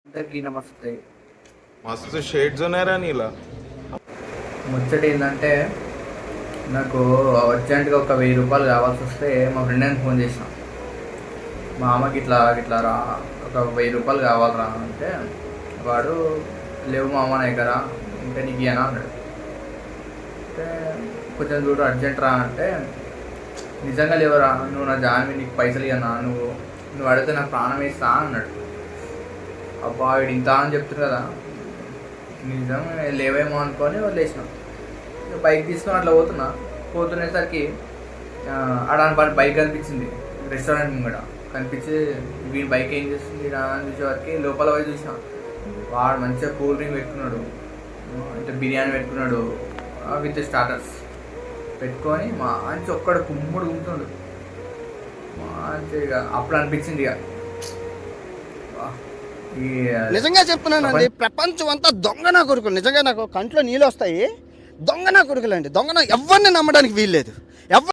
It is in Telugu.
అందరికీ నమస్తే. मस्त शेड्स ఉన్నారా నీలా? ముచ్చట ఏంటంటే నాకు అర్జెంటుగా ఒక 1000 రూపాయలు కావాల్సి వస్తే మా ఫ్రెండ్ అని ఫోన్ చేసిన. మా అమ్మకి ఇట్లా ఇట్లా రా, ఒక 1000 రూపాయలు కావాలరా అంటే వాడు లేవు మా అమ్మ నా దగ్గర, ఇంకా నీకు ఇయ్యనా అన్నాడు. అంటే కొంచెం చూడు అర్జెంట్ రా అంటే నిజంగా లేవరా, నువ్వు నా జాన్వి, నీకు పైసలు ఇయ్యనా, నువ్వు అడిగితే నాకు ప్రాణం వేస్తా అన్నాడు. అబ్బా వీడు ఇంత అని చెప్తున్నారు కదా, నిజం లేవేమో అనుకొని వదిలేసిన. బైక్ తీసుకొని అట్లా పోతునేసరికి ఆడ బైక్ కనిపించింది రెస్టారెంట్ ముంగడ కనిపించి, వీడి బైక్ ఏం చేస్తుంది అని చూసేవారికి లోపల పోయి చూసిన. వాడు మంచిగా కూల్ డ్రింక్ పెట్టుకున్నాడు, అంటే బిర్యానీ పెట్టుకున్నాడు విత్ స్టార్టర్స్ పెట్టుకొని మంచి ఒక్కడు కుమ్ముడు గుంటుండు. మంచిగా అప్పుడు అనిపించింది ఇక నిజంగా చెప్తున్నానండి, ప్రపంచం అంతా దొంగ నా కొడుకులు. నిజంగా నాకు కంట్లో నీళ్ళు వస్తాయి. దొంగ నా కొడుకులు అండి, దొంగ ఎవరిని నమ్మడానికి వీల్లేదు.